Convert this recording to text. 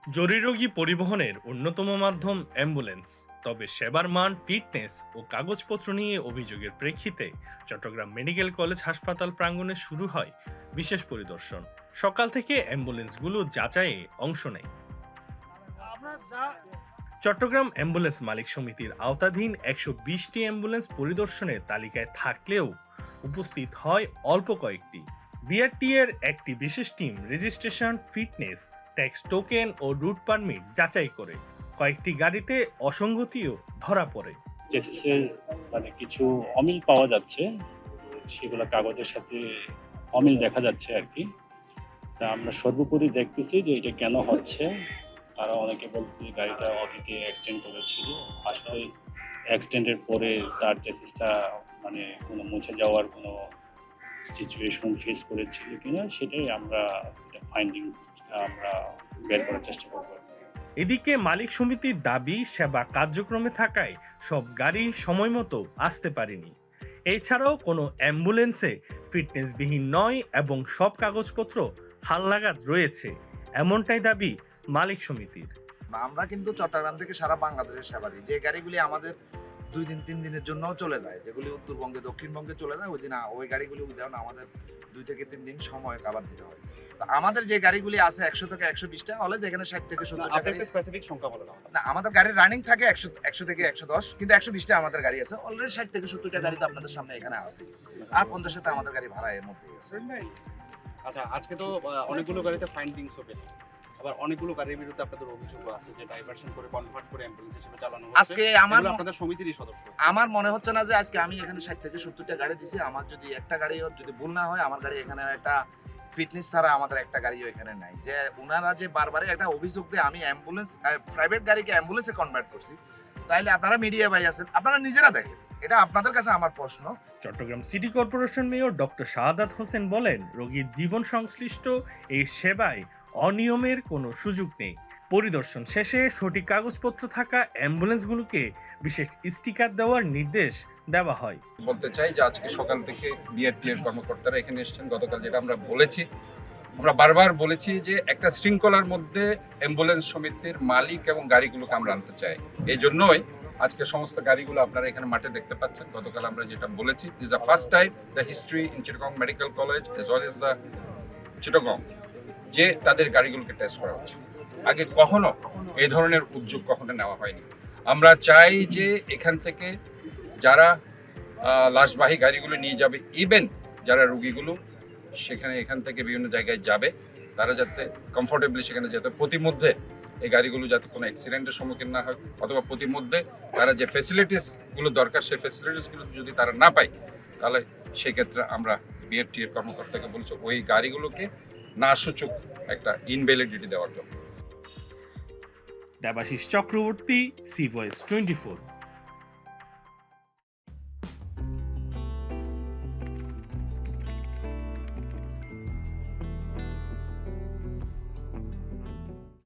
জরুরি রোগী পরিবহনের অন্যতম মাধ্যম অ্যাম্বুলেন্স। তবে সেবার মান, ফিটনেস ও কাগজপত্র নিয়ে অভিযোগের প্রেক্ষিতে চট্টগ্রাম মেডিকেল কলেজ হাসপাতাল প্রাঙ্গণে শুরু হয় বিশেষ পরিদর্শন। সকাল থেকে অ্যাম্বুলেন্সগুলো যাচাইয়ে অংশ নেয়। চট্টগ্রাম অ্যাম্বুলেন্স মালিক সমিতির আওতাধীন ১২০টি অ্যাম্বুলেন্স পরিদর্শনের তালিকায় থাকলেও উপস্থিত হয় অল্প কয়েকটি। বিআরটি এর একটি বিশেষ team registration, fitness, tax token ও রুট পারমিট যাচাই করে। কয়েকটি গাড়িতে অসঙ্গতিও ধরা পড়ে। চেসিসের কিছু অমিল পাওয়া যাচ্ছে, সেগুলো কাগজের সাথে অমিল দেখা যাচ্ছে আর কি। তা আমরা সর্বোপরি দেখতেছি যে এটা কেন হচ্ছে। তারা অনেকে বলছে গাড়িটা অতীতে অ্যাক্সিডেন্ট করেছিল, আসলে অ্যাক্সিডেন্টের পরে তার চেসিসটা কোনো মুছে যাওয়ার কোনো সিচুয়েশন ফেস করেছিল কিনা, সেটাই আমরা ফাইন্ডিংস আমরা বের করার চেষ্টা করবো। এদিকে মালিক সমিতির দাবি, সেবা কার্যক্রমে থাকায় সব গাড়ি সময় মতো আসতে পারেনি। এছাড়াও কোনো অ্যাম্বুলেন্সে ফিটনেসবিহীন নয় এবং সব কাগজপত্র হালনাগাদ রয়েছে, এমনটাই দাবি মালিক সমিতির। আমরা কিন্তু চট্টগ্রাম থেকে সারা বাংলাদেশের সেবা দিই। যে গাড়িগুলি আমাদের 2 দিন 3 দিনের জন্যও চলে যায়, যেগুলি উত্তরবঙ্গে দক্ষিণবঙ্গে চলে যায়, ওই গাড়িগুলি উদাহরণ আমাদের 2 থেকে 3 দিন সময় কাভার দিতে হয়। তো আমাদের যে গাড়িগুলি আছে 100 থেকে 120টা হলে, যেখানে 60 থেকে 70টা গাড়ি। একটা স্পেসিফিক সংখ্যা বলো না, আমাদের গাড়ির রানিং থাকে 100 থেকে 110, কিন্তু 120টা আমাদের গাড়ি আছে। অলরেডি 60 থেকে 70টা গাড়ি তো আপনাদের সামনে এখানে আছে, আর 50টা আমাদের গাড়ি ভাড়া এর মধ্যেই আছে। আচ্ছা, আজকে তো অনেকগুলো গাড়িতে ফাইন্ডিংসও পেল, আবার অনেকগুলো গাড়ির বিরুদ্ধে আপনাদের অভিযোগ আছে যে ডাইভারশন করে কনভার্ট করে অ্যাম্বুলেন্স হিসেবে চালানো হচ্ছে। আজকে আপনাদের সমিতিরই সদস্য। আমার মনে হচ্ছে না যে আজকে আমি এখানে 60 থেকে 70টা গাড়ি দিছি। আমার যদি একটা গাড়িও যদি ভুল না হয়, আমার গাড়ি এখানে একটা ফিটনেস ছাড়া আমাদের একটা গাড়িও এখানে নাই। যে ওনারা যে বারবারই একটা অভিযোগ দেয় আমি অ্যাম্বুলেন্স প্রাইভেট গাড়িকে অ্যাম্বুলেন্সে কনভার্ট করছি, তাইলে আপনারা মিডিয়া ভাই আছেন, আপনারা নিজেরা দেখেন। এটা আপনাদের কাছে আমার প্রশ্ন। Chittagong city corporation mayor doctor Shahadat Hossain বলেন, রোগীর জীবন সংশ্লিষ্ট এই সেবায় অনিয়মের কোনো সুযোগ নেই। পরিদর্শন শেষে সঠিক কাগজপত্র থাকা অ্যাম্বুলেন্সগুলোকে বিশেষ স্টিকার দেওয়ার নির্দেশ দেওয়া হয়। বলতে চাই যে আজকে সকাল থেকে বিআরটি এর কর্মকর্তারা এখানে এসেছেন। গতকাল যেটা আমরা বলেছি, আমরা বারবার বলেছি যে একটা শৃঙ্খলার মধ্যে অ্যাম্বুলেন্স সমিতির মালিক এবং গাড়িগুলোকে আমরা আনতে চাই। এই জন্যই আজকে সমস্ত গাড়িগুলো আপনারা এখানে মাঠে দেখতে পাচ্ছেন। গতকাল আমরা যেটা বলেছি, this the first time the history in Chittagong medical college as well as the Chittagong যে তাদের গাড়িগুলোকে টেস্ট করা হচ্ছে। আগে কখনো এই ধরনের উদ্যোগ কখনো নেওয়া হয়নি। আমরা চাই যে এখান থেকে যারা লাশবাহী গাড়িগুলো নিয়ে যাবে, ইভেন যারা রোগীগুলো সেখানে এখান থেকে বিভিন্ন জায়গায় যাবে, তারা যাতে কমফোর্টেবলি সেখানে যেতে, প্রতিমধ্যে এই গাড়িগুলো যাতে কোনো অ্যাক্সিডেন্টের সম্মুখীন না হয়, অথবা প্রতিমধ্যে তারা যে ফেসিলিটিসগুলো দরকার সেই ফেসিলিটিসগুলো যদি তারা না পায়, তাহলে সেক্ষেত্রে আমরা বিআরটি এর কর্মকর্তাকে বলছি ওই গাড়িগুলোকে না সূচক একটা ইনভ্যালিডিটি দেওয়ার জন্য। Debashis Chakraborty, C Voice 24।